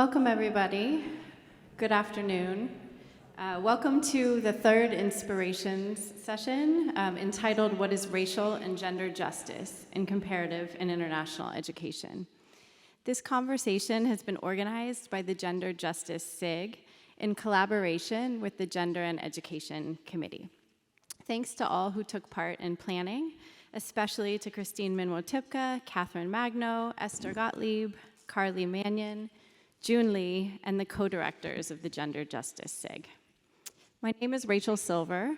Welcome, everybody. Good afternoon. Welcome to the third Inspirations session entitled What is Racial and Gender Justice in Comparative and International Education? This conversation has been organized by the Gender Justice SIG in collaboration with the Gender and Education Committee. Thanks to all who took part in planning, especially to Christine Minwo-Tipka, Catherine Magno, Esther Gottlieb, Carly Mannion, June Lee, and the co-directors of the Gender Justice SIG. My name is Rachel Silver.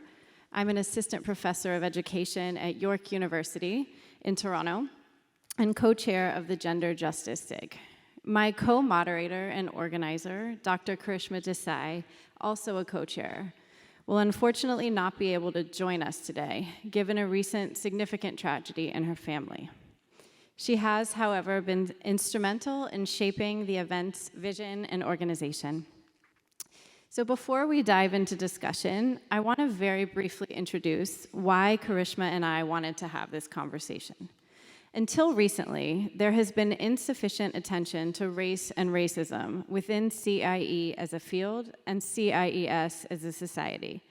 I'm an assistant professor of education at York University in Toronto and co-chair of the Gender Justice SIG. My co-moderator and organizer, Dr. Karishma Desai, also a co-chair, will unfortunately not be able to join us today, given a recent significant tragedy in her family. She has, however, been instrumental in shaping the event's vision and organization. So before we dive into discussion, I want to very briefly introduce why Karishma and I wanted to have this conversation. Until recently, there has been insufficient attention to race and racism within CIE as a field and CIES as a society,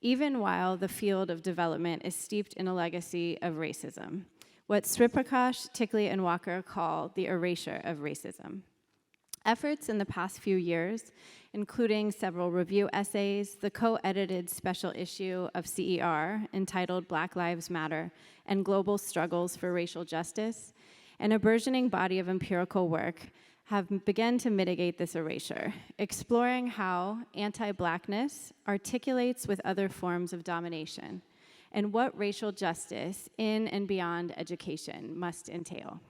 even while the field of development is steeped in a legacy of racism, what Sriprakash, Tickley, and Walker call the erasure of racism. Efforts in the past few years, including several review essays, the co-edited special issue of CER entitled Black Lives Matter and Global Struggles for Racial Justice, and a burgeoning body of empirical work have begun to mitigate this erasure, exploring how anti-Blackness articulates with other forms of domination, and what racial justice in and beyond education must entail.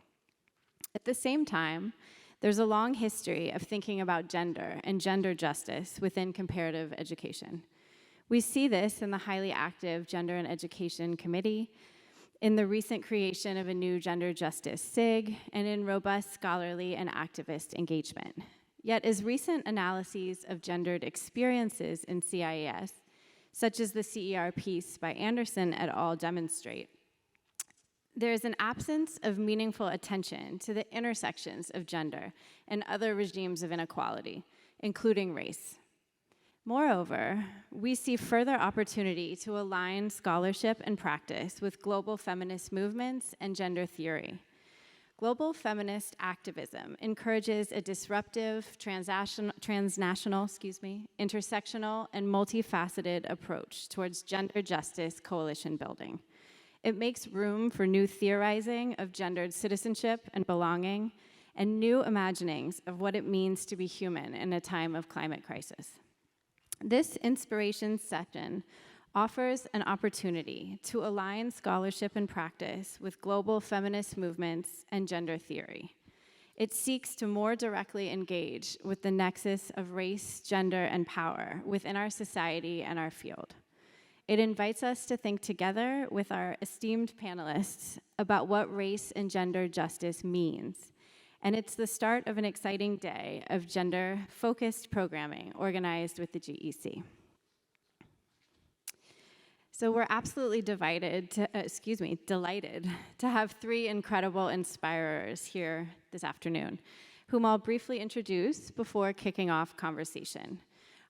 At the same time, there's a long history of thinking about gender and gender justice within comparative education. We see this in the highly active Gender and Education Committee, in the recent creation of a new Gender Justice SIG, and in robust scholarly and activist engagement. Yet as recent analyses of gendered experiences in CIES, such as the CER piece by Anderson et al. Demonstrate, there is an absence of meaningful attention to the intersections of gender and other regimes of inequality, including race. Moreover, we see further opportunity to align scholarship and practice with global feminist movements and gender theory. Global feminist activism encourages a disruptive, transnational, intersectional, and multifaceted approach towards gender justice coalition building. It makes room for new theorizing of gendered citizenship and belonging, and new imaginings of what it means to be human in a time of climate crisis. This inspiration session offers an opportunity to align scholarship and practice with global feminist movements and gender theory. It seeks to more directly engage with the nexus of race, gender, and power within our society and our field. It invites us to think together with our esteemed panelists about what race and gender justice means. And it's the start of an exciting day of gender-focused programming organized with the GEC. So we're absolutely delighted to have three incredible inspirers here this afternoon, whom I'll briefly introduce before kicking off conversation.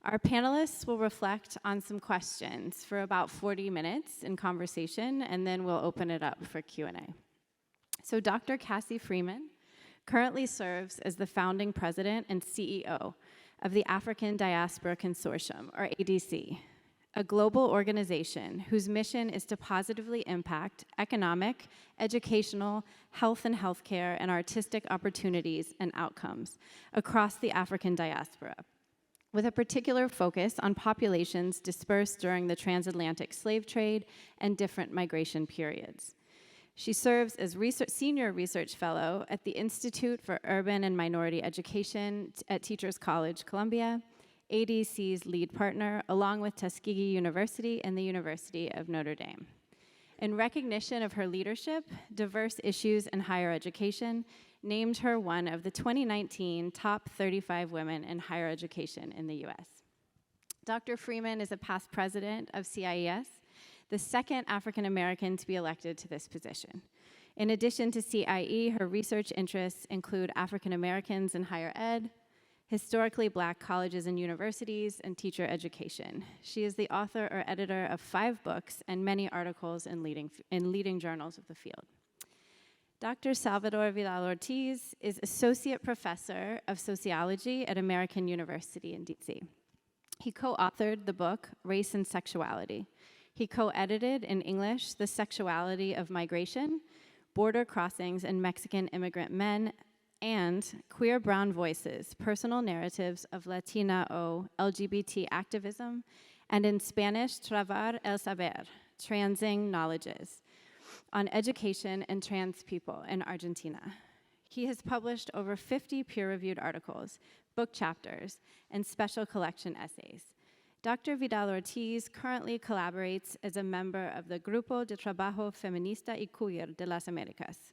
Our panelists will reflect on some questions for about 40 minutes in conversation, and then we'll open it up for Q&A. So Dr. Cassie Freeman currently serves as the founding president and CEO of the African Diaspora Consortium, or ADC, a global organization whose mission is to positively impact economic, educational, health and healthcare, and artistic opportunities and outcomes across the African diaspora, with a particular focus on populations dispersed during the transatlantic slave trade and different migration periods. She serves as Senior Research Fellow at the Institute for Urban and Minority Education at Teachers College, Columbia, ADC's lead partner, along with Tuskegee University and the University of Notre Dame. In recognition of her leadership, Diverse Issues in Higher Education named her one of the 2019 top 35 women in higher education in the US. Dr. Freeman is a past president of CIES, the second African American to be elected to this position. In addition to CIE, her research interests include African Americans in higher ed, historically Black colleges and universities, and teacher education. She is the author or editor of 5 books and many articles in leading journals of the field. Dr. Salvador Vidal-Ortiz is Associate Professor of Sociology at American University in DC. He co-authored the book, Race and Sexuality. He co-edited in English, The Sexuality of Migration, Border Crossings and Mexican Immigrant Men, and Queer Brown Voices, Personal Narratives of Latino LGBT Activism, and in Spanish, Travar el Saber, Transing Knowledges, on education and trans people in Argentina. He has published over 50 peer-reviewed articles, book chapters, and special collection essays. Dr. Vidal-Ortiz currently collaborates as a member of the Grupo de Trabajo Feminista y Queer de las Americas,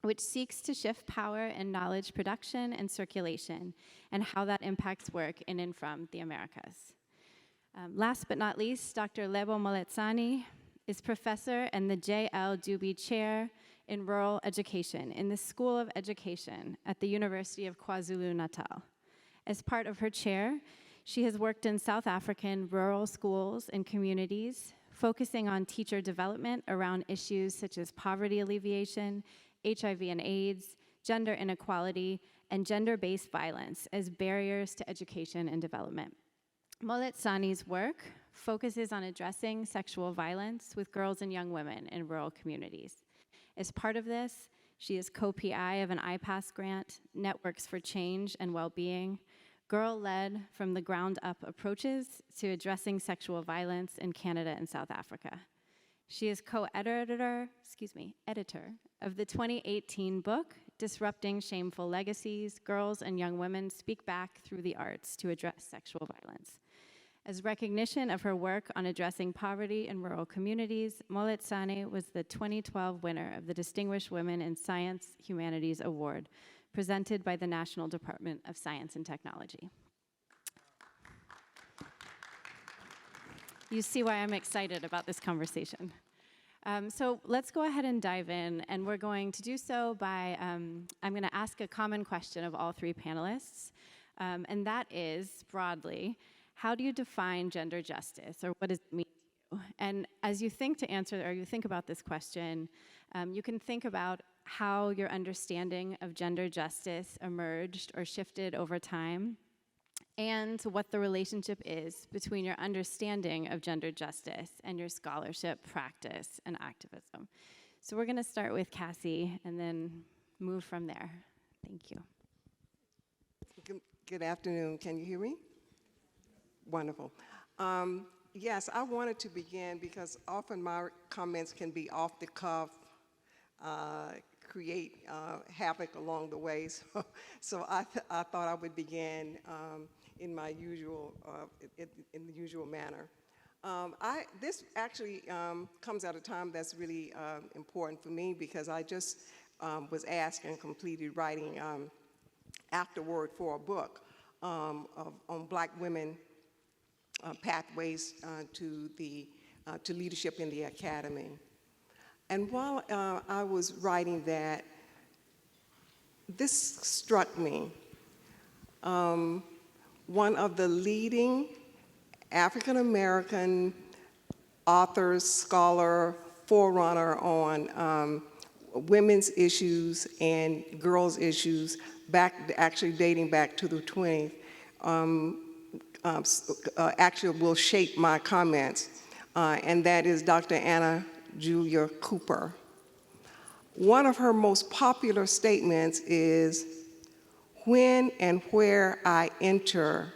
which seeks to shift power in knowledge production and circulation, and how that impacts work in and from the Americas. Last but not least, Dr. Lebo Moletsani is professor and the J.L. Dubie Chair in Rural Education in the School of Education at the University of KwaZulu-Natal. As part of her chair, she has worked in South African rural schools and communities, focusing on teacher development around issues such as poverty alleviation, HIV and AIDS, gender inequality, and gender-based violence as barriers to education and development. Moletsani's work focuses on addressing sexual violence with girls and young women in rural communities. As part of this, she is co-PI of an IPASS grant, Networks for Change and Wellbeing, girl-led from the ground up approaches to addressing sexual violence in Canada and South Africa. She is editor of the 2018 book, Disrupting Shameful Legacies, Girls and Young Women Speak Back Through the Arts to Address Sexual Violence. As recognition of her work on addressing poverty in rural communities, Moletsani was the 2012 winner of the Distinguished Women in Science Humanities Award, presented by the National Department of Science and Technology. You see why I'm excited about this conversation. So let's go ahead and dive in, and we're going to do so by, I'm gonna ask a common question of all 3 panelists, and that is, broadly, how do you define gender justice, or what does it mean to you? And as you think to answer, or you think about this question, you can think about how your understanding of gender justice emerged or shifted over time, and what the relationship is between your understanding of gender justice and your scholarship, practice, and activism. So we're gonna start with Cassie and then move from there. Thank you. Good afternoon, can you hear me? Wonderful. Yes, I wanted to begin because often my comments can be off the cuff, create havoc along the way. So I thought I would begin in my usual, in the usual manner. This actually comes at a time that's really important for me because I just was asked and completed writing afterward for a book on Black women pathways to leadership in the academy. And while I was writing that, this struck me. One of the leading African-American authors, scholar, forerunner on women's issues and girls' issues, actually dating back to the 20th, actually will shape my comments, and that is Dr. Anna Julia Cooper. One of her most popular statements is, "When and where I enter,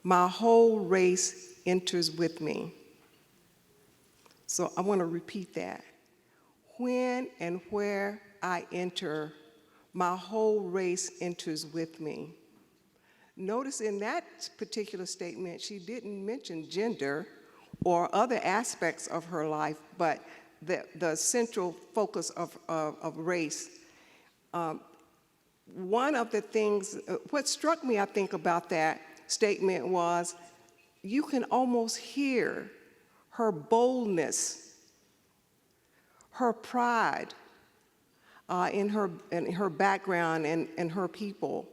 my whole race enters with me." So I want to repeat that. When and where I enter, my whole race enters with me. Notice in that particular statement, she didn't mention gender or other aspects of her life, but the central focus of race. One of the things, what struck me, I think, about that statement was you can almost hear her boldness, her pride in her background and her people.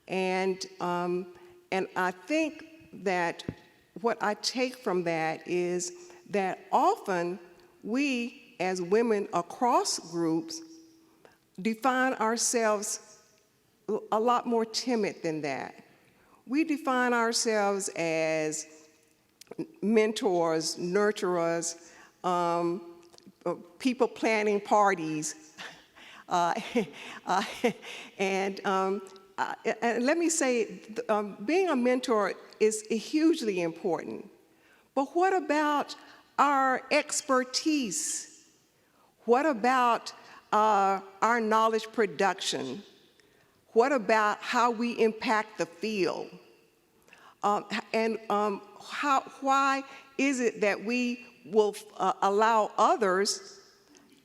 And I think that what I take from that is that often we, as women across groups, define ourselves a lot more timid than that. We define ourselves as mentors, nurturers, people planning parties. Uh, uh, and let me say, being a mentor is hugely important. But what about our expertise? What about our knowledge production? What about how we impact the field? Why is it that we will allow others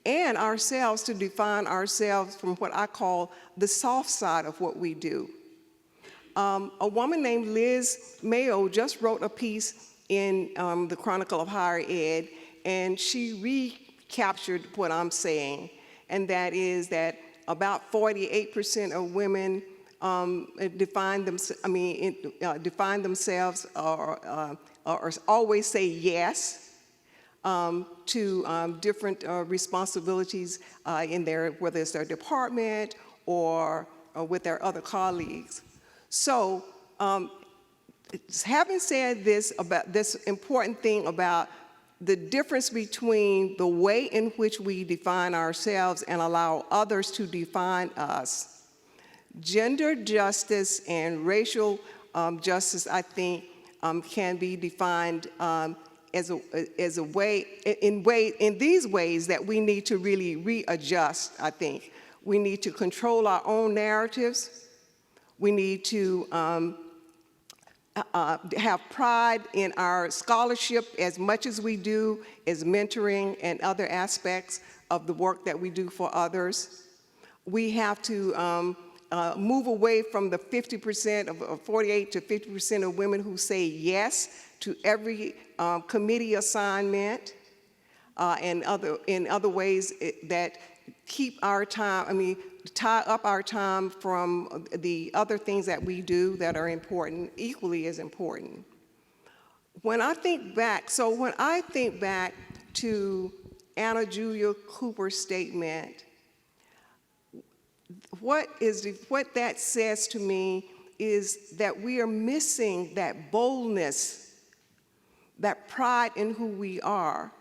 and ourselves to define ourselves from what I call the soft side of what we do? A woman named Liz Mayo just wrote a piece in the Chronicle of Higher Ed, and she recaptured what I'm saying, and that is that about 48% of women define themselves or always say yes to different responsibilities in their, whether it's their department or with their other colleagues. So having said this about this important thing about the difference between the way in which we define ourselves and allow others to define us, gender justice and racial justice, I think, can be defined as a way, in these ways that we need to really readjust, I think. We need to control our own narratives. We need to have pride in our scholarship as much as we do as mentoring and other aspects of the work that we do for others. We have to move away from the 50% of 48 to 50% of women who say yes to every committee assignment and in other ways that keep our time, tie up our time from the other things that we do that are important, equally as important. When I think back to Anna Julia Cooper's statement, what that says to me is that we are missing that boldness, that pride in who we are.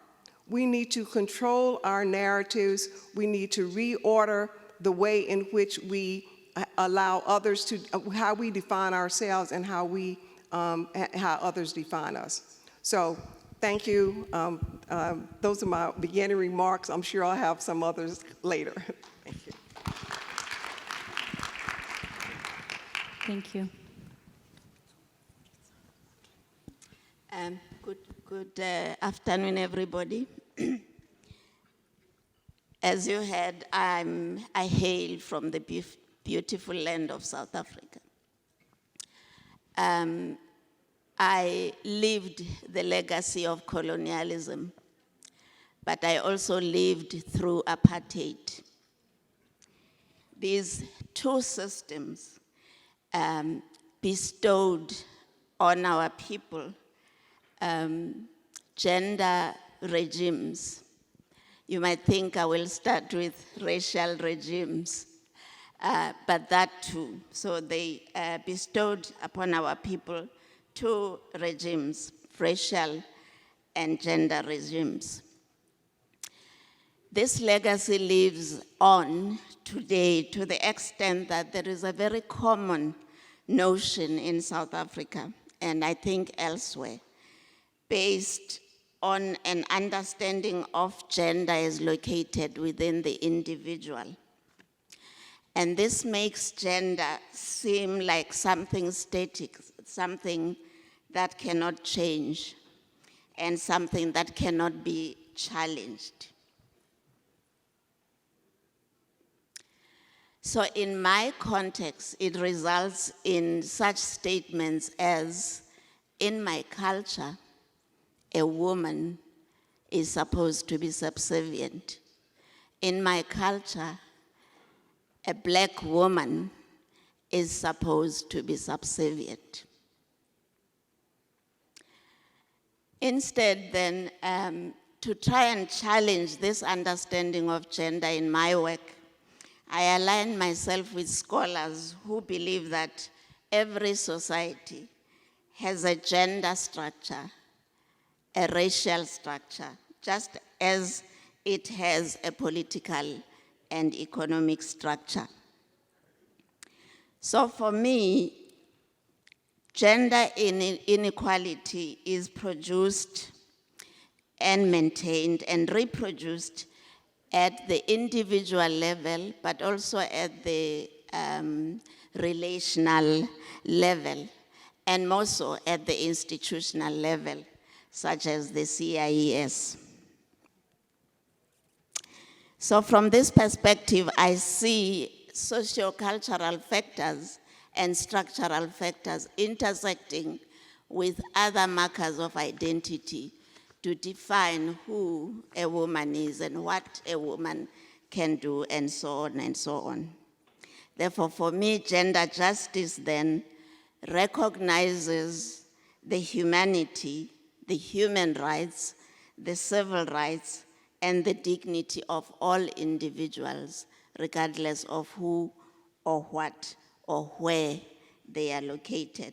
We need to control our narratives. We need to reorder the way in which we allow others to, how we define ourselves and how others define us. So thank you. Those are my beginning remarks. I'm sure I'll have some others later. Thank you. Thank you. Good afternoon, everybody. As you heard, I hail from the beautiful land of South Africa. I lived the legacy of colonialism, but I also lived through apartheid. These two systems bestowed on our people gender regimes. You might think I will start with racial regimes, but that too. So they bestowed upon our people two regimes, racial and gender regimes. This legacy lives on today to the extent that there is a very common notion in South Africa, and I think elsewhere, based on an understanding of gender is located within the individual. And this makes gender seem like something static, something that cannot change, and something that cannot be challenged. So in my context, it results in such statements as, in my culture, a woman is supposed to be subservient. In my culture, a black woman is supposed to be subservient. Instead, then, to try and challenge this understanding of gender in my work, I align myself with scholars who believe that every society has a gender structure, a racial structure, just as it has a political and economic structure. So for me, gender inequality is produced and maintained and reproduced at the individual level, but also at the relational level, and more so at the institutional level, such as the CIES. So from this perspective, I see sociocultural factors and structural factors intersecting with other markers of identity to define who a woman is and what a woman can do, and so on and so on. Therefore, for me, gender justice then recognizes the humanity, the human rights, the civil rights, and the dignity of all individuals, regardless of who or what or where they are located.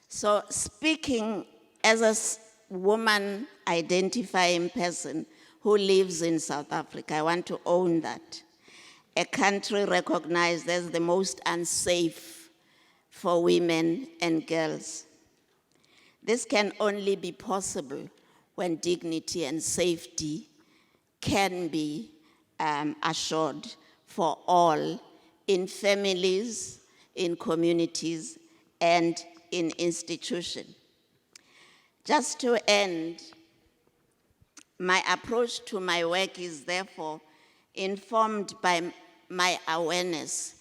So speaking as a woman identifying person who lives in South Africa, I want to own that. A country recognized as the most unsafe for women and girls. This can only be possible when dignity and safety can be assured for all in families, in communities, and in institutions. Just to end, my approach to my work is therefore informed by my awareness,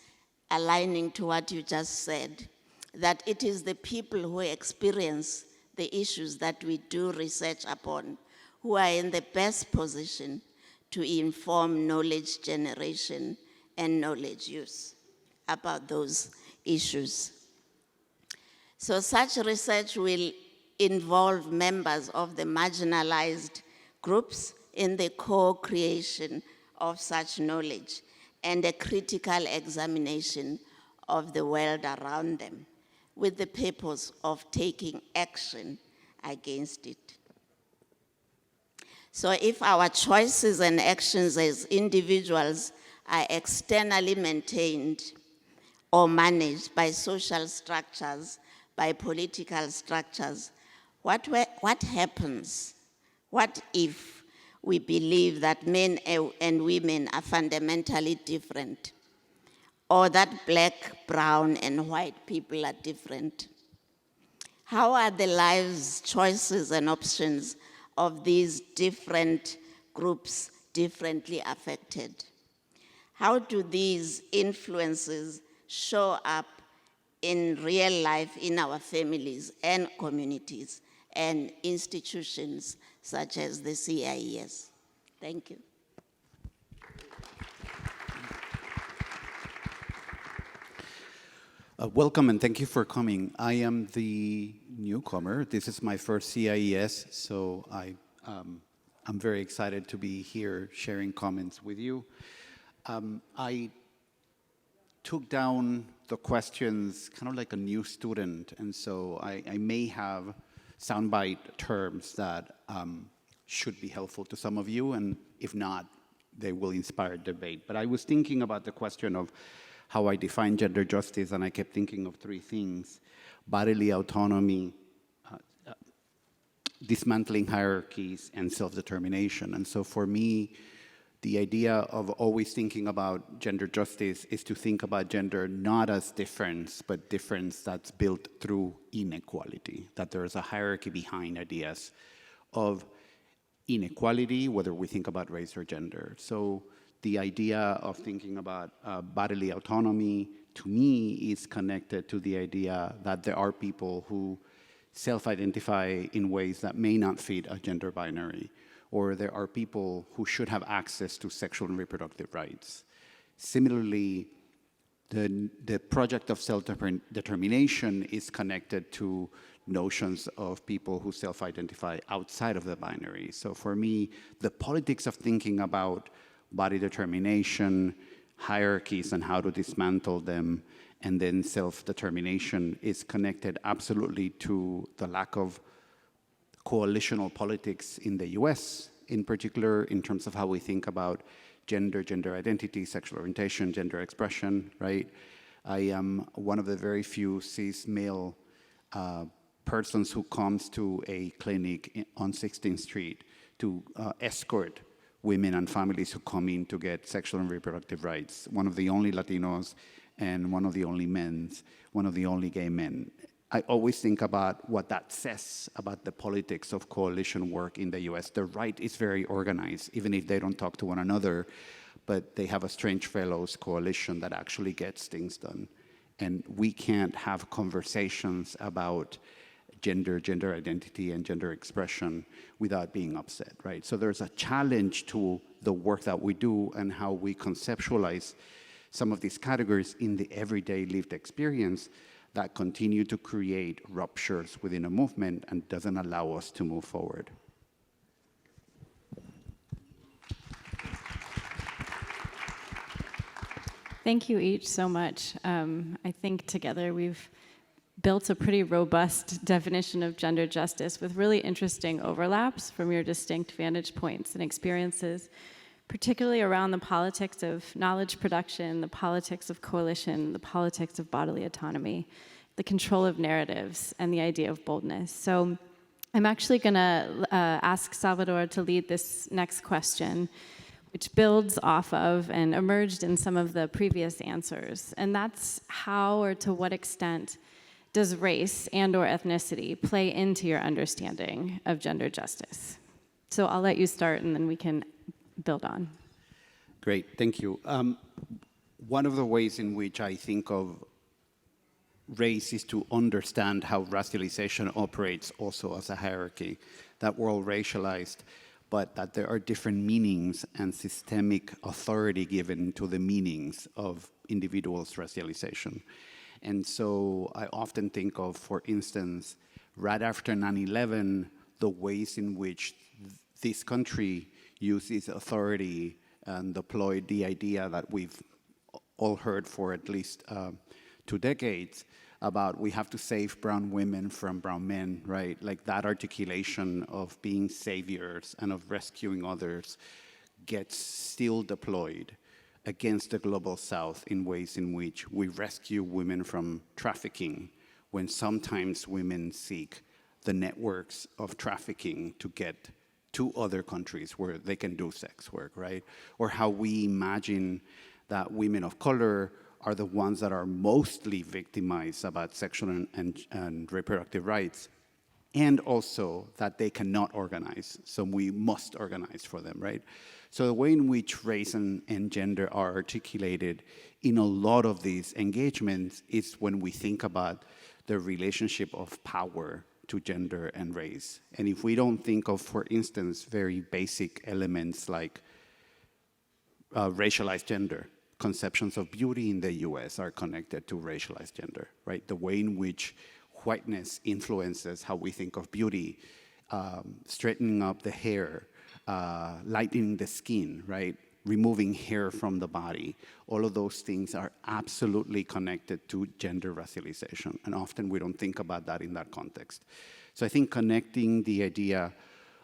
aligning to what you just said, that it is the people who experience the issues that we do research upon who are in the best position to inform knowledge generation and knowledge use about those issues. So such research will involve members of the marginalized groups in the co-creation of such knowledge and a critical examination of the world around them with the purpose of taking action against it. So if our choices and actions as individuals are externally maintained or managed by social structures, by political structures, what happens? What if we believe that men and women are fundamentally different, or that black, brown, and white people are different? How are the lives, choices, and options of these different groups differently affected? How do these influences show up in real life in our families and communities and institutions such as the CIES? Thank you. Welcome and thank you for coming. I am the newcomer. This is my first CIES, so I'm very excited to be here sharing comments with you. I took down the questions kind of like a new student, and so I may have soundbite terms that should be helpful to some of you, and if not, they will inspire debate. But I was thinking about the question of how I define gender justice, and I kept thinking of three things: bodily autonomy, dismantling hierarchies, and self-determination. And so for me, the idea of always thinking about gender justice is to think about gender not as difference, but difference that's built through inequality, that there is a hierarchy behind ideas of inequality, whether we think about race or gender. So the idea of thinking about bodily autonomy, to me, is connected to the idea that there are people who self-identify in ways that may not fit a gender binary, or there are people who should have access to sexual and reproductive rights. Similarly, the project of self-determination is connected to notions of people who self-identify outside of the binary. So for me, the politics of thinking about body determination, hierarchies and how to dismantle them, and then self-determination is connected absolutely to the lack of coalitional politics in the US, in particular in terms of how we think about gender, gender identity, sexual orientation, gender expression, right? I am one of the very few cis male persons who comes to a clinic on 16th Street to escort women and families who come in to get sexual and reproductive rights. One of the only Latinos and one of the only men, one of the only gay men. I always think about what that says about the politics of coalition work in the US. The right is very organized, even if they don't talk to one another, but they have a Strange Fellows coalition that actually gets things done. And we can't have conversations about gender, gender identity, and gender expression without being upset, right? So there's a challenge to the work that we do and how we conceptualize some of these categories in the everyday lived experience that continue to create ruptures within a movement and doesn't allow us to move forward. Thank you each so much. I think together we've built a pretty robust definition of gender justice with really interesting overlaps from your distinct vantage points and experiences, particularly around the politics of knowledge production, the politics of coalition, the politics of bodily autonomy, the control of narratives, and the idea of boldness. So I'm actually going to ask Salvador to lead this next question, which builds off of and emerged in some of the previous answers. And that's how or to what extent does race and or ethnicity play into your understanding of gender justice? So I'll let you start and then we can build on. Great, thank you. One of the ways in which I think of race is to understand how racialization operates also as a hierarchy, that we're all racialized, but that there are different meanings and systemic authority given to the meanings of individuals' racialization. And so I often think of, for instance, right after 9/11, the ways in which this country uses authority and deployed the idea that we've all heard for at least 2 decades about we have to save brown women from brown men, right? Like that articulation of being saviors and of rescuing others gets still deployed against the global south in ways in which we rescue women from trafficking when sometimes women seek the networks of trafficking to get to other countries where they can do sex work, right? Or how we imagine that women of color are the ones that are mostly victimized about sexual and reproductive rights, and also that they cannot organize, so we must organize for them, right? So the way in which race and gender are articulated in a lot of these engagements is when we think about the relationship of power to gender and race. And if we don't think of, for instance, very basic elements like racialized gender, conceptions of beauty in the US are connected to racialized gender, right? The way in which whiteness influences how we think of beauty, straightening up the hair, lightening the skin, right? Removing hair from the body. All of those things are absolutely connected to gender racialization. And often we don't think about that in that context. So I think connecting the idea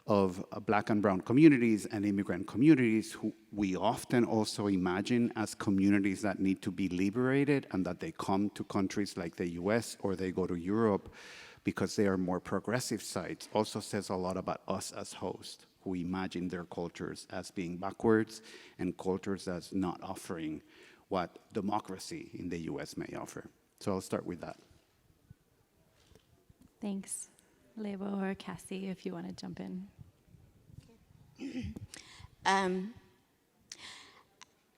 of Black and brown communities and immigrant communities who we often also imagine as communities that need to be liberated and that they come to countries like the US or they go to Europe because they are more progressive sites also says a lot about us as hosts who imagine their cultures as being backwards and cultures as not offering what democracy in the US may offer. So I'll start with that. Thanks. Lebo or Cassie, if you want to jump in.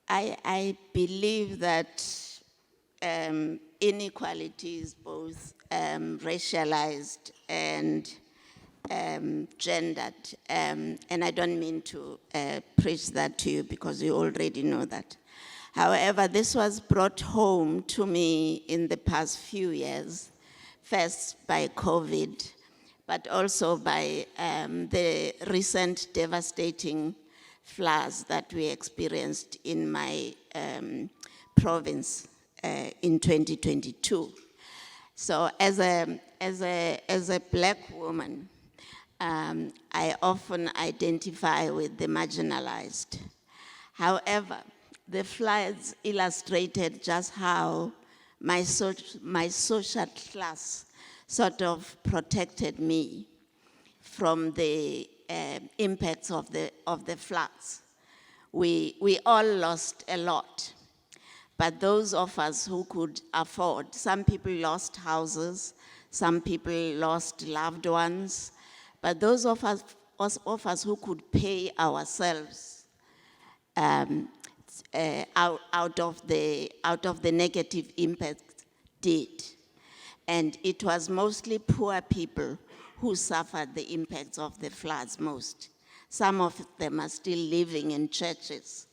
I believe that inequality is both racialized and gendered, and I don't mean to preach that to you because you already know that. However, this was brought home to me in the past few years, first by COVID, but also by the recent devastating floods that we experienced in my province in 2022. So as a black woman, I often identify with the marginalized. However, the floods illustrated just how my social class sort of protected me from the impacts of the floods. We all lost a lot, but those of us who could afford, some people lost houses, some people lost loved ones, but those of us who could pay ourselves out of the negative impact did. And it was mostly poor people who suffered the impacts of the floods most. Some of them are still living in churches,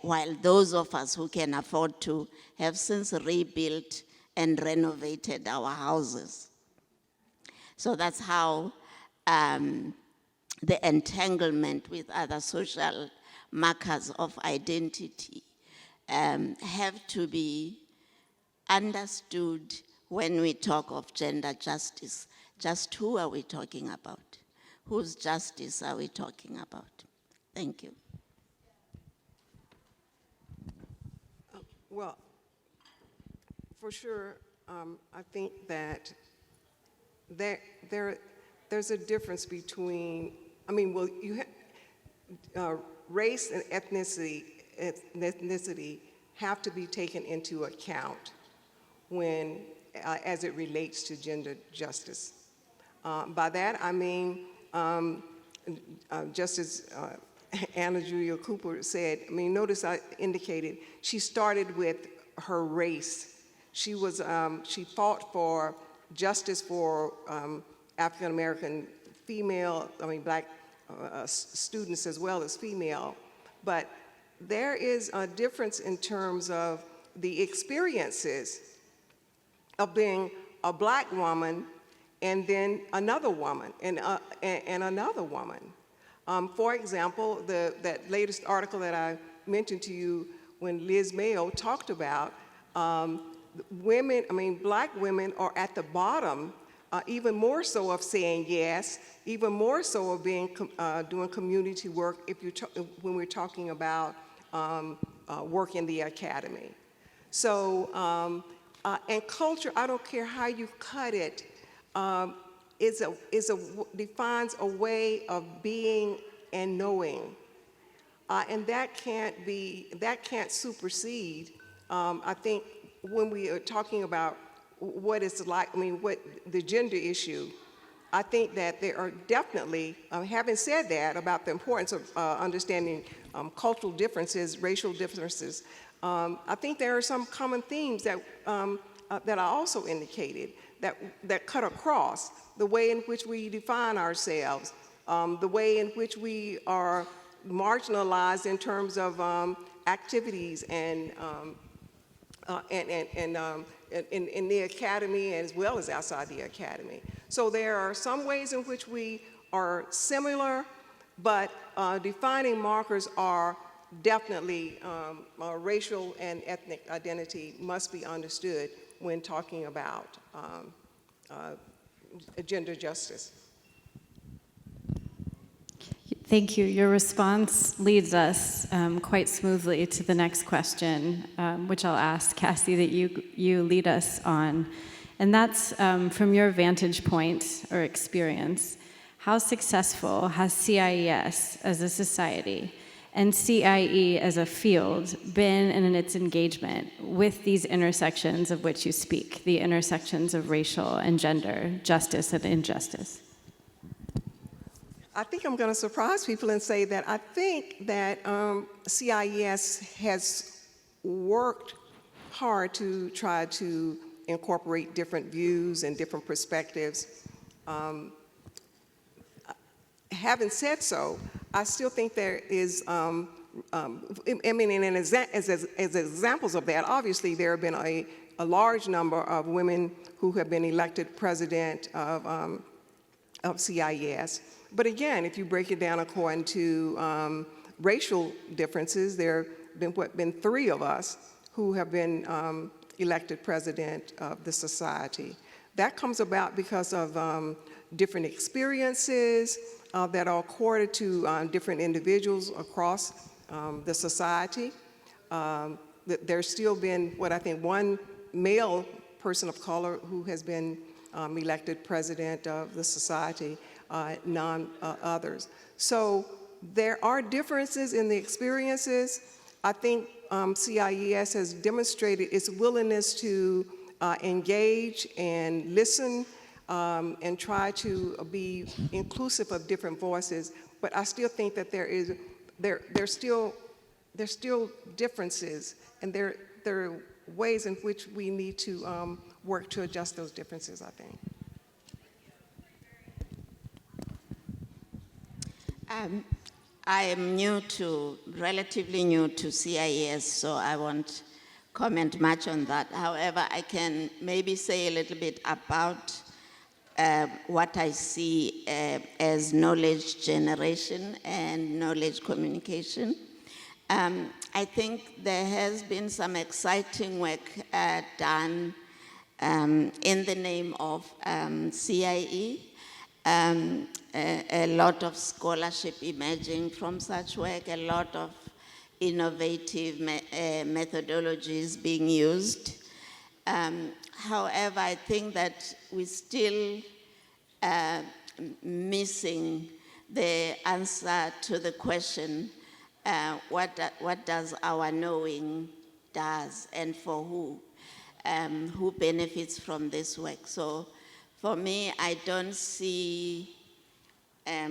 while those of us who can afford to have since rebuilt and renovated our houses. So that's how the entanglement with other social markers of identity have to be understood when we talk of gender justice. Just who are we talking about? Whose justice are we talking about? Thank you. Well, for sure, I think that there's a difference between, race and ethnicity have to be taken into account when, as it relates to gender justice. By that, I mean, just as Anna Julia Cooper said, notice I indicated she started with her race. She fought for justice for African American female, black students as well as female, but there is a difference in terms of the experiences of being a black woman and then another woman and another woman. For example, that latest article that I mentioned to you when Liz Mayo talked about black women are at the bottom, even more so of saying yes, even more so of being doing community work when we're talking about work in the academy. So, and culture, I don't care how you cut it, defines a way of being and knowing. And that can't supersede, I think, when we are talking about what it's like, what the gender issue, I think that there are definitely, having said that about the importance of understanding cultural differences, racial differences, I think there are some common themes that I also indicated that cut across the way in which we define ourselves, the way in which we are marginalized in terms of activities and in the academy as well as outside the academy. So there are some ways in which we are similar, but defining markers are definitely racial and ethnic identity must be understood when talking about gender justice. Thank you. Your response leads us quite smoothly to the next question, which I'll ask Cassie that you lead us on. And that's from your vantage point or experience, how successful has CIES as a society and CIE as a field been in its engagement with these intersections of which you speak, the intersections of racial and gender, justice and injustice? I think I'm going to surprise people and say that I think that CIES has worked hard to try to incorporate different views and different perspectives. Having said so, I still think there is, I mean, and as examples of that, obviously there have been a large number of women who have been elected president of CIES. But again, if you break it down according to racial differences, there have been 3 of us who have been elected president of the society. That comes about because of different experiences that are accorded to different individuals across the society. There's still been, what I think, 1 male person of color who has been elected president of the society, none others. So there are differences in the experiences. I think CIES has demonstrated its willingness to engage and listen and try to be inclusive of different voices. But I still think that there's still differences, and there are ways in which we need to work to adjust those differences, I think. I am relatively new to CIES, so I won't comment much on that. However, I can maybe say a little bit about what I see as knowledge generation and knowledge communication. I think there has been some exciting work done in the name of CIE. A lot of scholarship emerging from such work, a lot of innovative methodologies being used. However, I think that we're still missing the answer to the question, what does our knowing does and for who benefits from this work. So for me, I don't see a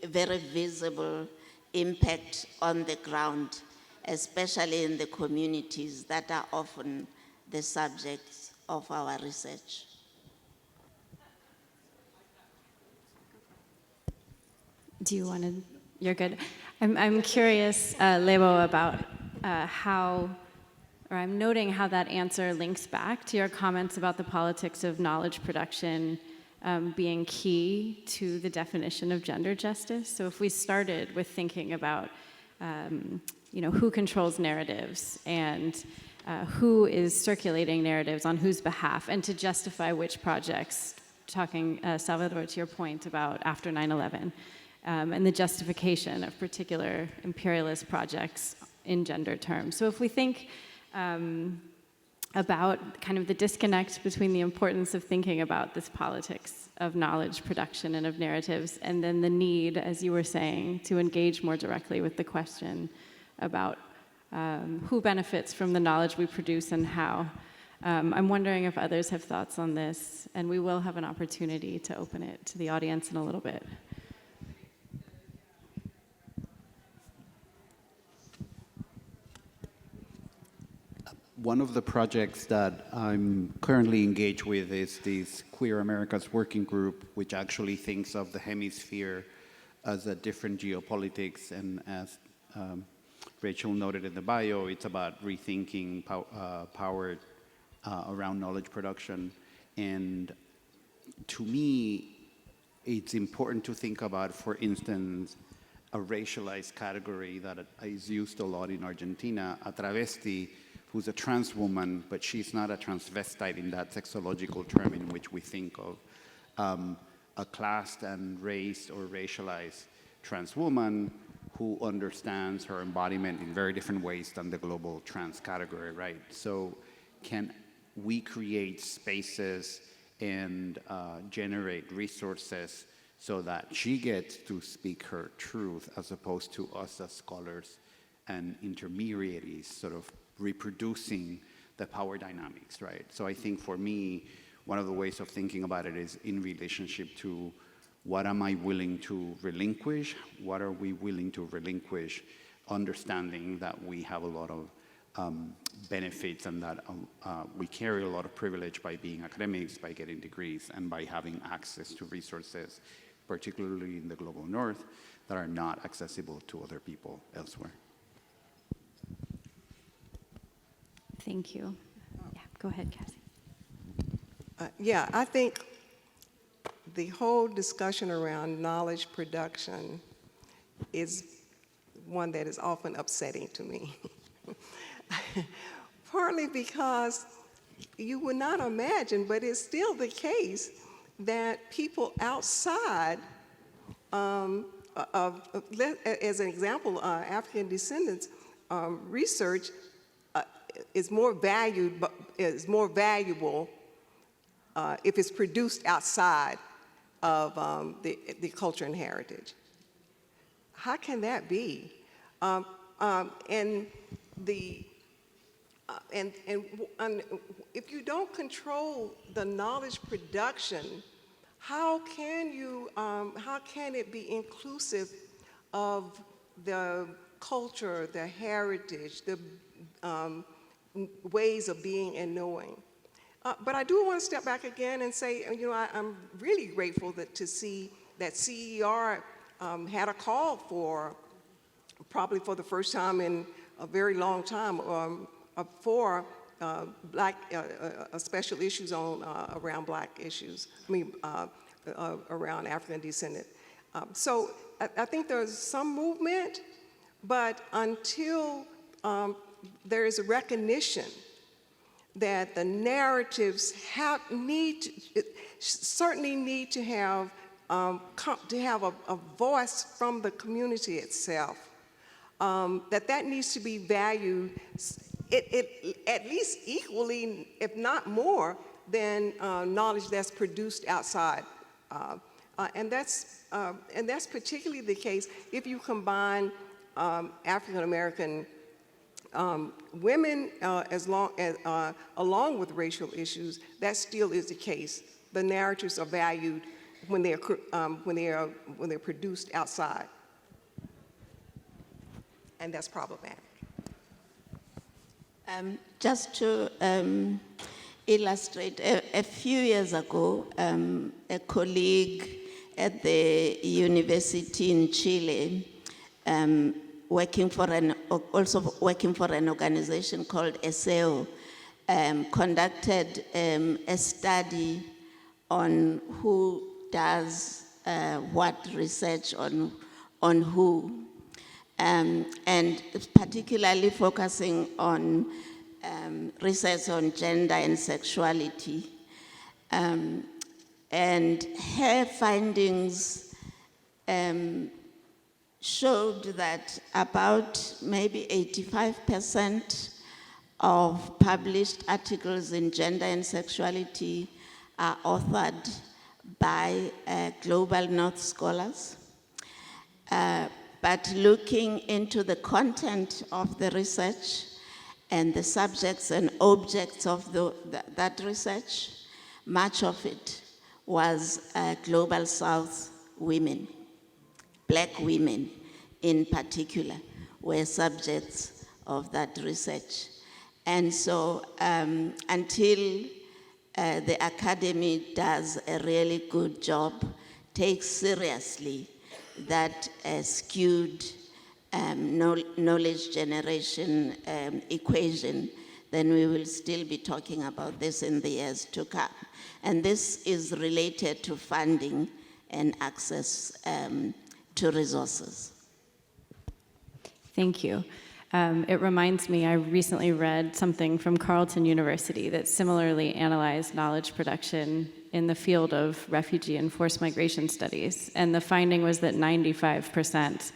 very visible impact on the ground, especially in the communities that are often the subjects of our research. Do you want to? You're good. I'm curious, Lebo, about I'm noting how that answer links back to your comments about the politics of knowledge production being key to the definition of gender justice. So if we started with thinking about, who controls narratives and who is circulating narratives on whose behalf, and to justify which projects, talking, Salvador, to your point about after 9/11, and the justification of particular imperialist projects in gender terms. So if we think about kind of the disconnect between the importance of thinking about this politics of knowledge production and of narratives, and then the need, as you were saying, to engage more directly with the question about who benefits from the knowledge we produce and how. I'm wondering if others have thoughts on this, and we will have an opportunity to open it to the audience in a little bit. One of the projects that I'm currently engaged with is this Queer Americas Working Group, which actually thinks of the hemisphere as a different geopolitics. And as Rachel noted in the bio, it's about rethinking power around knowledge production. And to me, it's important to think about, for instance, a racialized category that is used a lot in Argentina, a travesti, who's a trans woman, but she's not a transvestite in that sexological term in which we think of a classed and race or racialized trans woman who understands her embodiment in very different ways than the global trans category, right? So can we create spaces and generate resources so that she gets to speak her truth, as opposed to us as scholars and intermediaries sort of reproducing the power dynamics, right? So I think for me, one of the ways of thinking about it is in relationship to what am I willing to relinquish? What are we willing to relinquish? Understanding that we have a lot of benefits and that we carry a lot of privilege by being academics, by getting degrees, and by having access to resources particularly in the global north, that are not accessible to other people elsewhere. Thank you. Yeah, go ahead, Cassie. Yeah, I think the whole discussion around knowledge production is one that is often upsetting to me. Partly because you would not imagine, but it's still the case, that people outside as an example, African descendants research is more valuable if it's produced outside of the culture and heritage. How can that be? And if you don't control the knowledge production, how can it be inclusive of the culture, the heritage, the ways of being and knowing? But I do want to step back again and say, I'm really grateful to see that CER had a call for, probably for the first time in a very long time, for special issues around Black issues. Around African descendant. So I think there's some movement, but until there is a recognition that the narratives certainly need to have a voice from the community itself, that needs to be valued at least equally, if not more, than knowledge that's produced outside. And that's particularly the case if you combine African American women along with racial issues. That still is the case. The narratives are valued when they're produced outside, and that's problematic. Just to illustrate, a few years ago, a colleague at the university in Chile, working for an organization called ESEO, conducted a study on who does what research on who, and particularly focusing on research on gender and sexuality. And her findings showed that about maybe 85% of published articles in gender and sexuality are authored by global North scholars. But looking into the content of the research and the subjects and objects of that research, much of it was global South women, Black women in particular, were subjects of that research. And so until the academy does a really good job, takes seriously that skewed knowledge generation equation, then we will still be talking about this in the years to come. And this is related to funding and access to resources. Thank you. It reminds me, I recently read something from Carleton University that similarly analyzed knowledge production in the field of refugee and forced migration studies. And the finding was that 95%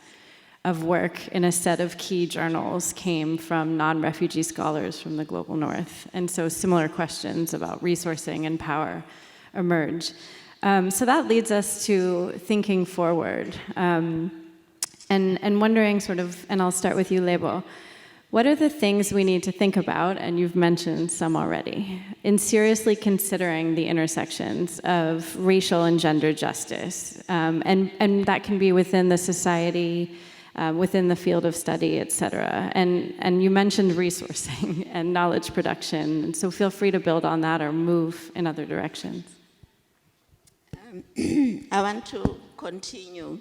of work in a set of key journals came from non-refugee scholars from the global north. And so similar questions about resourcing and power emerge. So that leads us to thinking forward and wondering sort of, and I'll start with you, Lebo, what are the things we need to think about, and you've mentioned some already, in seriously considering the intersections of racial and gender justice? And that can be within the society, within the field of study, et cetera. And you mentioned resourcing and knowledge production, and so feel free to build on that or move in other directions. I want to continue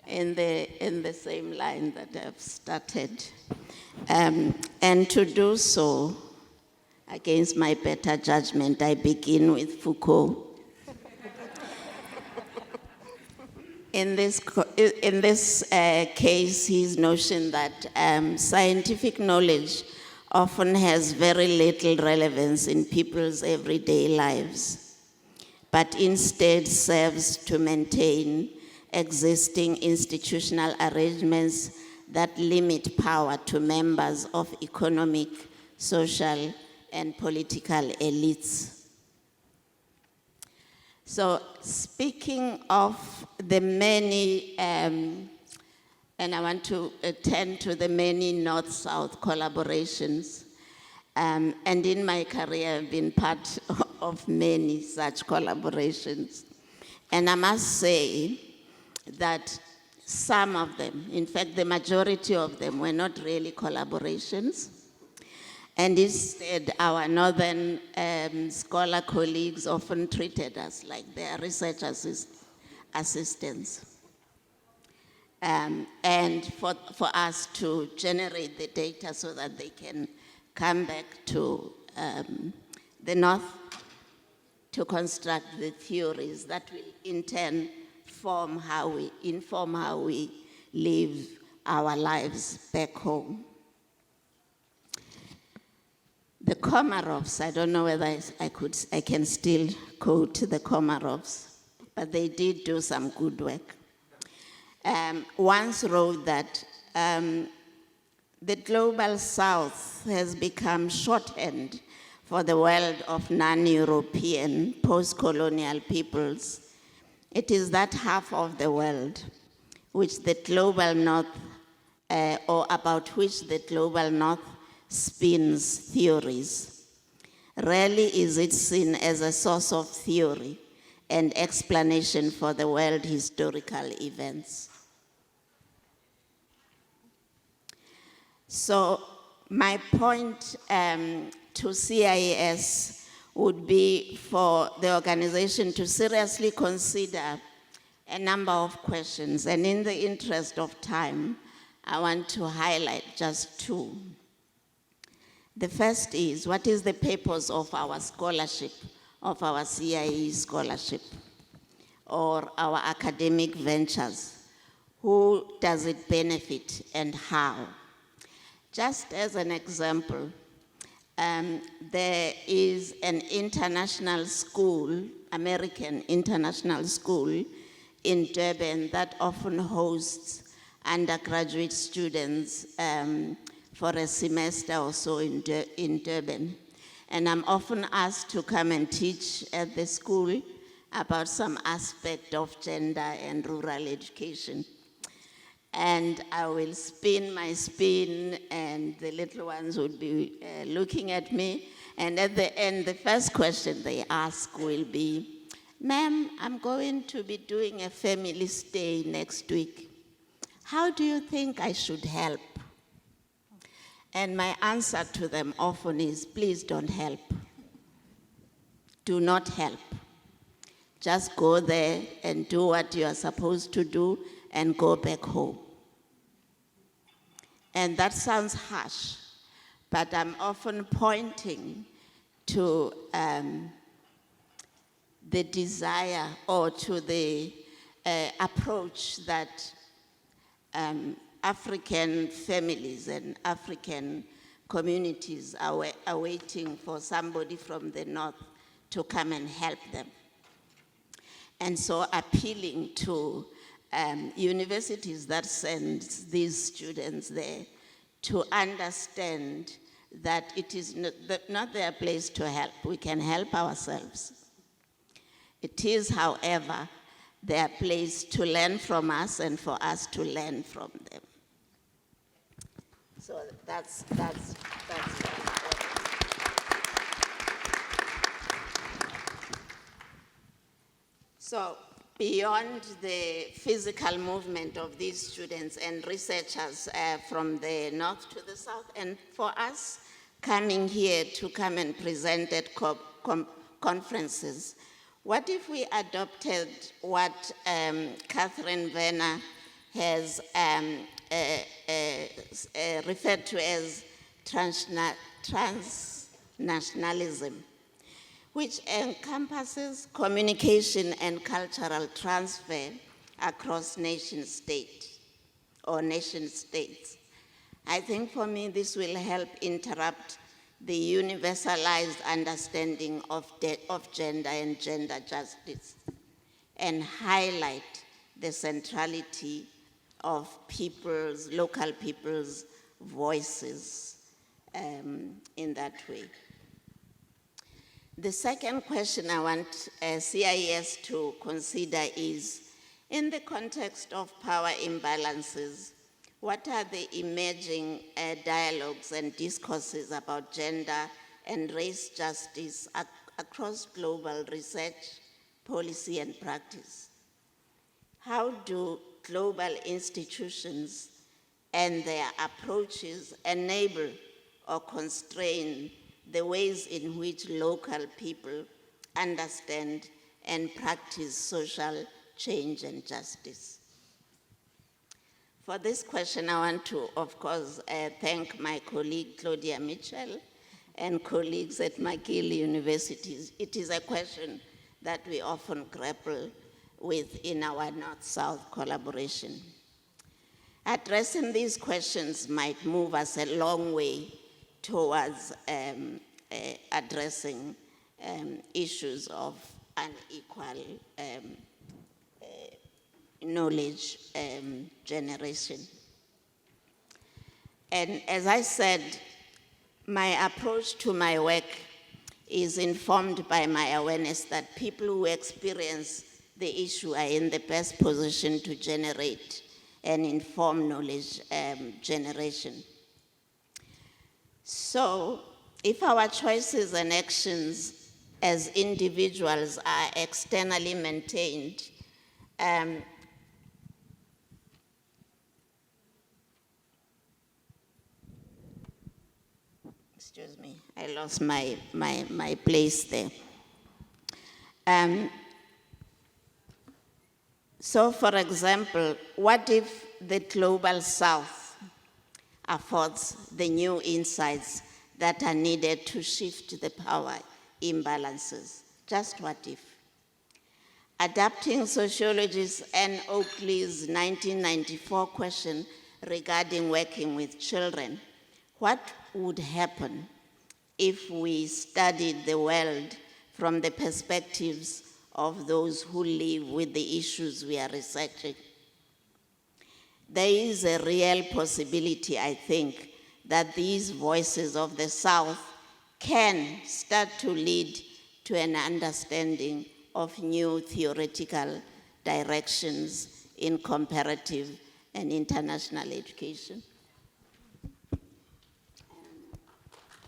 in the same line that I've started. And to do so, against my better judgment, I begin with Foucault. In this case, his notion that scientific knowledge often has very little relevance in people's everyday lives, but instead serves to maintain existing institutional arrangements that limit power to members of economic, social, and political elites. So speaking of the many, and I want to attend to the many North-South collaborations, and in my career I've been part of many such collaborations. And I must say that some of them, in fact the majority of them, were not really collaborations. And instead, our northern scholar colleagues often treated us like their research assistants. And for us to generate the data so that they can come back to the north to construct the theories that will in turn inform how we live our lives back home. The Comaroves, I don't know whether I can still quote the Comaroves, but they did do some good work. Once wrote that the global south has become shorthand for the world of non-European post-colonial peoples. It is that half of the world which the global north, or about which the global north spins theories. Rarely is it seen as a source of theory and explanation for the world historical events. So my point to CIES would be for the organization to seriously consider a number of questions, and in the interest of time, I want to highlight just two. The first is, what is the purpose of our scholarship, of our CIES scholarship, or our academic ventures? Who does it benefit and how? Just as an example, there is an international school, American international school in Durban that often hosts undergraduate students for a semester or so in Durban. And I'm often asked to come and teach at the school about some aspect of gender and rural education. And I will spin my spin, and the little ones would be looking at me. And at the end, the first question they ask will be, "Ma'am, I'm going to be doing a feminist day next week. How do you think I should help?" And my answer to them often is, please don't help. Do not help. Just go there and do what you are supposed to do and go back home. And that sounds harsh, but I'm often pointing to the desire or to the approach that African families and African communities are waiting for somebody from the north to come and help them. And so appealing to universities that send these students there to understand that it is not their place to help. We can help ourselves. It is, however, their place to learn from us and for us to learn from them. So that's So beyond the physical movement of these students and researchers from the north to the south, and for us coming here to come and present at conferences, What if we adopted what Catherine Werner has referred to as transnationalism, which encompasses communication and cultural transfer across nation states. I think for me this will help interrupt the universalized understanding of gender and gender justice and highlight the centrality of local people's voices in that way. The second question I want CIES to consider is, in the context of power imbalances, what are the emerging dialogues and discourses about gender and race justice across global research, policy, and practice? How do global institutions and their approaches enable or constrain the ways in which local people understand and practice social change and justice? For this question, I want to, of course, thank my colleague Claudia Mitchell and colleagues at McGill University. It is a question that we often grapple with in our North-South collaboration. Addressing these questions might move us a long way towards addressing issues of unequal knowledge generation. And as I said, my approach to my work is informed by my awareness that people who experience the issue are in the best position to generate and inform knowledge generation. So if our choices and actions as individuals are externally maintained, excuse me, I lost my place there. So for example, what if the global South affords the new insights that are needed to shift the power imbalances? Just what if? Adapting sociologist Anne Oakley's 1994 question regarding working with children, what would happen if we studied the world from the perspectives of those who live with the issues we are researching? There is a real possibility, I think, that these voices of the South can start to lead to an understanding of new theoretical directions in comparative and international education.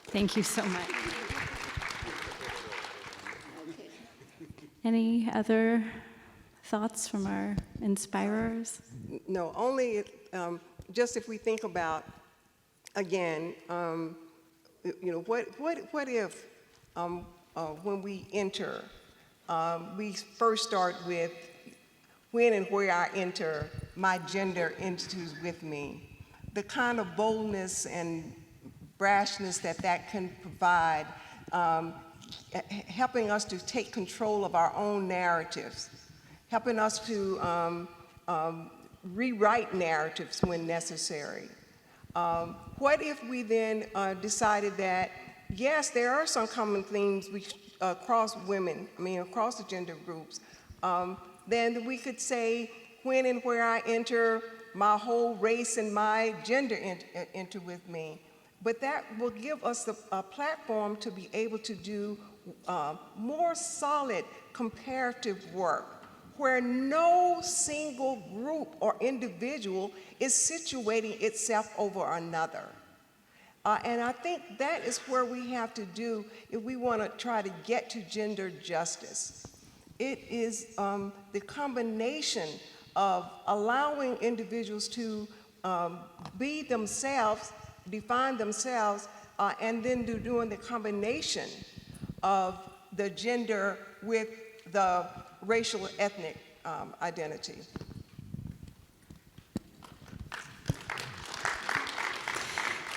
Thank you so much. Any other thoughts from our inspirers? No, only just if we think about, again, what if when we enter, we first start with when and where I enter, my gender enters with me. The kind of boldness and brashness that can provide, helping us to take control of our own narratives, helping us to rewrite narratives when necessary. What if we then decided that, yes, there are some common themes across women, across the gender groups, then we could say, when and where I enter, my whole race and my gender enter with me. But that will give us a platform to be able to do more solid comparative work, where no single group or individual is situating itself over another. And I think that is where we have to do if we want to try to get to gender justice. It is the combination of allowing individuals to be themselves, define themselves, and then doing the combination of the gender with the racial ethnic identity.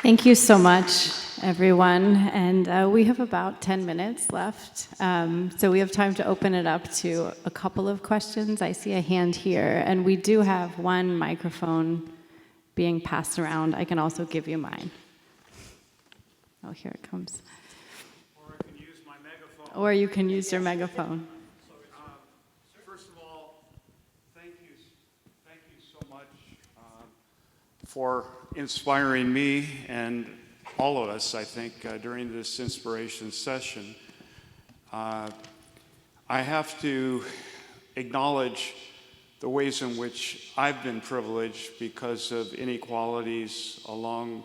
Thank you so much, everyone. And we have about 10 minutes left. So we have time to open it up to a couple of questions. I see a hand here, and we do have one microphone being passed around. I can also give you mine. Oh, here it comes. Or I can use my megaphone. Or you can use your megaphone. So, first of all, thank you so much for inspiring me and all of us, I think, during this inspiration session. I have to acknowledge the ways in which I've been privileged because of inequalities along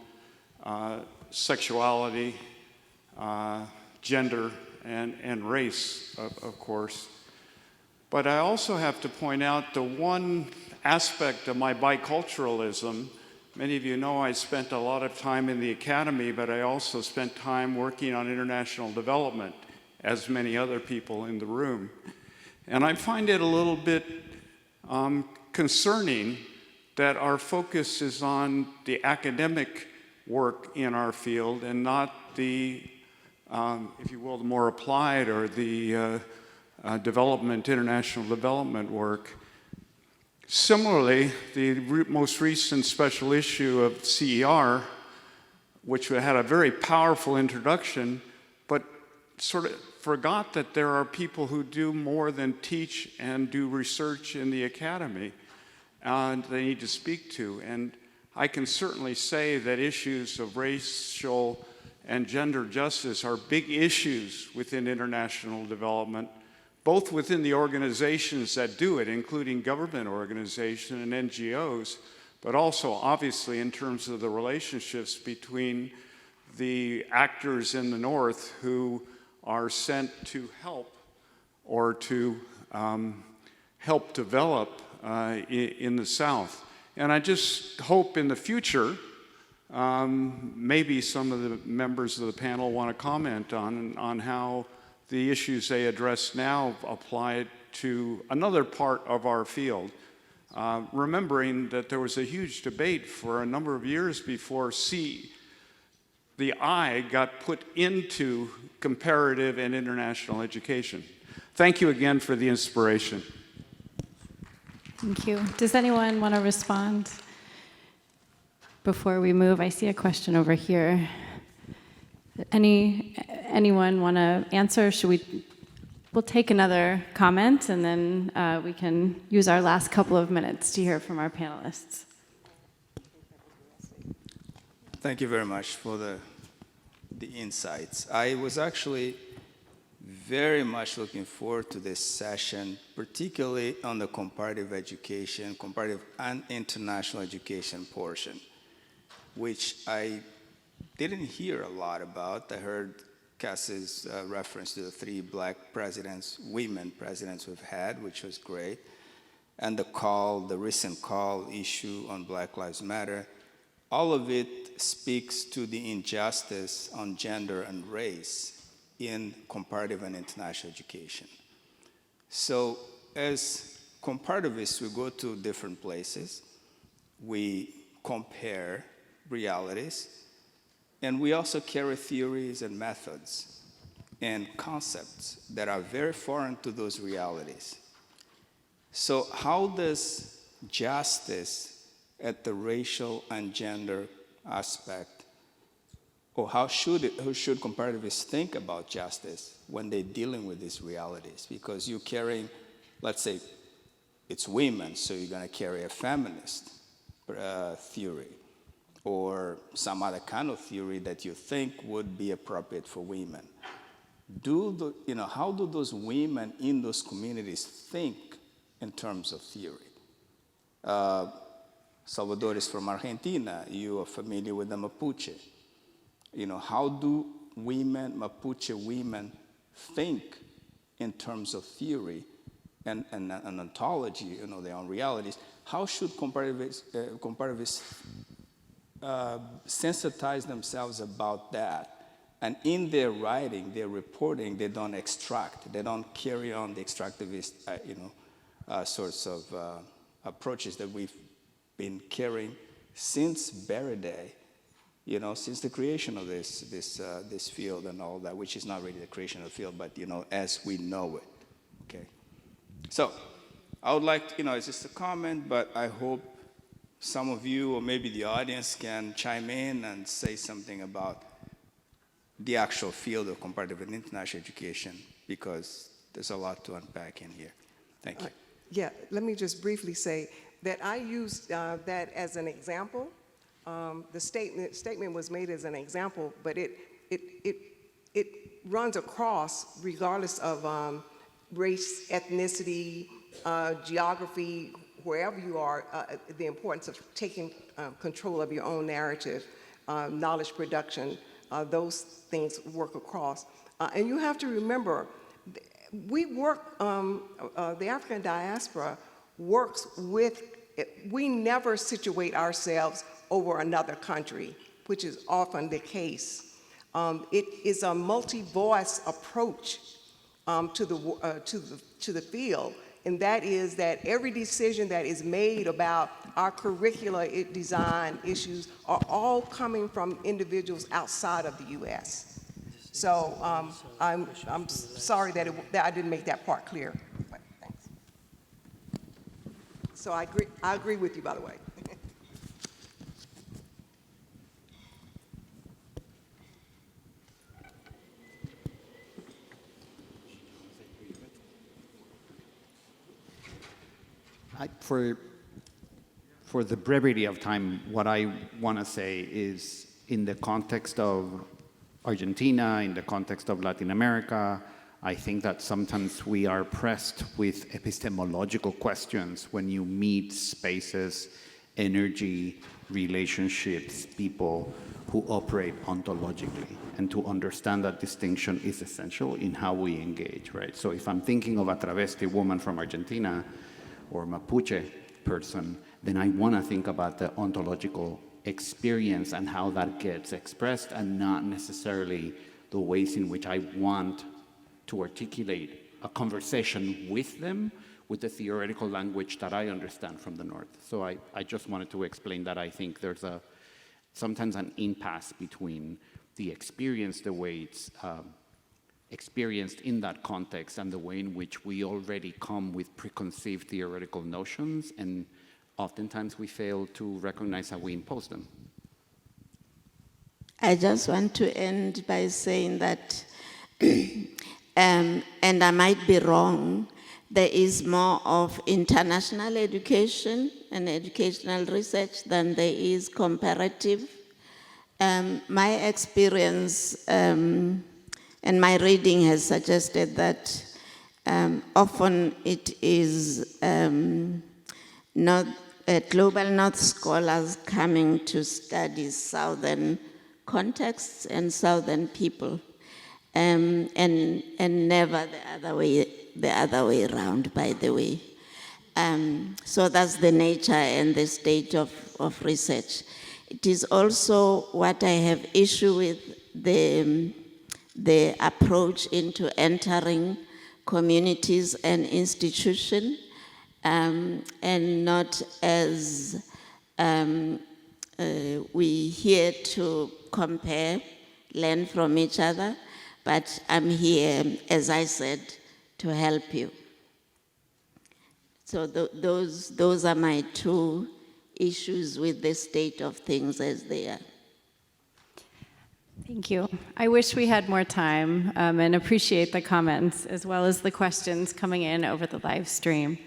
sexuality, gender, and race, of course. But I also have to point out the one aspect of my biculturalism. Many of you know I spent a lot of time in the academy, but I also spent time working on international development, as many other people in the room. And I find it a little bit concerning that our focus is on the academic work in our field and not the, if you will, the more applied or the international development work. Similarly, the most recent special issue of CER, which had a very powerful introduction, but sort of forgot that there are people who do more than teach and do research in the academy, and they need to speak to. And I can certainly say that issues of racial and gender justice are big issues within international development, both within the organizations that do it, including government organizations and NGOs, but also obviously in terms of the relationships between the actors in the North who are sent to help or to help develop in the South. And I just hope in the future, maybe some of the members of the panel want to comment on how the issues they address now apply to another part of our field. Remembering that there was a huge debate for a number of years before the I got put into comparative and international education. Thank you again for the inspiration. Thank you. Does anyone want to respond before we move? I see a question over here. Anyone want to answer? We'll take another comment, and then we can use our last couple of minutes to hear from our panelists. Thank you very much for the insights. I was actually very much looking forward to this session, particularly on the comparative education, comparative and international education portion, which I didn't hear a lot about. I heard Cass's reference to the 3 black presidents, women presidents we've had, which was great, and the recent call issue on Black Lives Matter. All of it speaks to the injustice on gender and race in comparative and international education. So as comparativists, we go to different places, we compare realities, and we also carry theories and methods and concepts that are very foreign to those realities. So how does justice at the racial and gender aspect, or how should comparativists think about justice when they're dealing with these realities? Because you're carrying, let's say, it's women, so you're going to carry a feminist theory, or some other kind of theory that you think would be appropriate for women. How do those women in those communities think in terms of theory? Salvador is from Argentina. You are familiar with the Mapuche. How do Mapuche women think in terms of theory and ontology, their own realities? How should comparativists sensitize themselves about that And in their writing, their reporting, they don't extract. They don't carry on the extractivist, sorts of approaches that we've been carrying since Berry Day, since the creation of this field and all that, which is not really the creation of the field, but as we know it. Okay. So I would like, it's just a comment, but I hope some of you or maybe the audience can chime in and say something about the actual field of comparative and international education, because there's a lot to unpack in here. Thank you. Yeah, let me just briefly say that I used that as an example. The statement was made as an example, but it runs across regardless of race, ethnicity, geography, wherever you are, the importance of taking control of your own narrative, knowledge production, those things work across. And you have to remember, we work, the African diaspora works with, we never situate ourselves over another country, which is often the case. It is a multi-voice approach to the field, and that is that every decision that is made about our curricular design issues are all coming from individuals outside of the U.S. So I'm sorry that I didn't make that part clear. But thanks. So I agree with you, by the way. For the brevity of time, what I want to say is, in the context of Argentina, in the context of Latin America, I think that sometimes we are pressed with epistemological questions when you meet spaces, energy, relationships, people who operate ontologically. And to understand that distinction is essential in how we engage, right? So if I'm thinking of a travesti woman from Argentina, or Mapuche person, then I want to think about the ontological experience and how that gets expressed, and not necessarily the ways in which I want to articulate a conversation with them with the theoretical language that I understand from the North. So I just wanted to explain that I think there's sometimes an impasse between the experience, the way it's experienced in that context, and the way in which we already come with preconceived theoretical notions, and oftentimes we fail to recognize how we impose them. I just want to end by saying that, and I might be wrong, there is more of international education and educational research than there is comparative. My experience and my reading has suggested that often it is not global North scholars coming to study Southern contexts and Southern people, and never the other way around, by the way. So that's the nature and the state of research. It is also what I have issue with, the approach into entering communities and institutions, and not as we here to compare, learn from each other, but I'm here, as I said, to help you. So those are my two issues with the state of things as they are. Thank you. I wish we had more time, and appreciate the comments as well as the questions coming in over the live stream.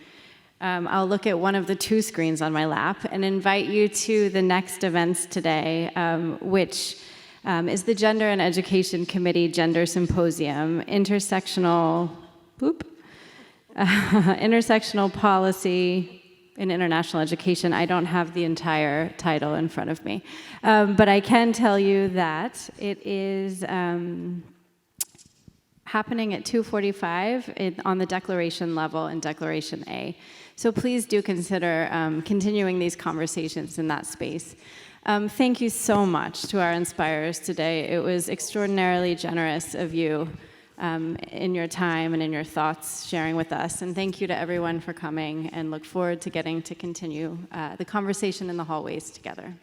I'll look at one of the two screens on my lap and invite you to the next events today, which is the Gender and Education Committee Gender Symposium, Intersectional Policy in International Education. I don't have the entire title in front of me, but I can tell you that it is happening at 2:45 on the declaration level in Declaration A. So please do consider continuing these conversations in that space. Thank you so much to our inspirers today. It was extraordinarily generous of you in your time and in your thoughts sharing with us. And thank you to everyone for coming, and look forward to getting to continue the conversation in the hallways together.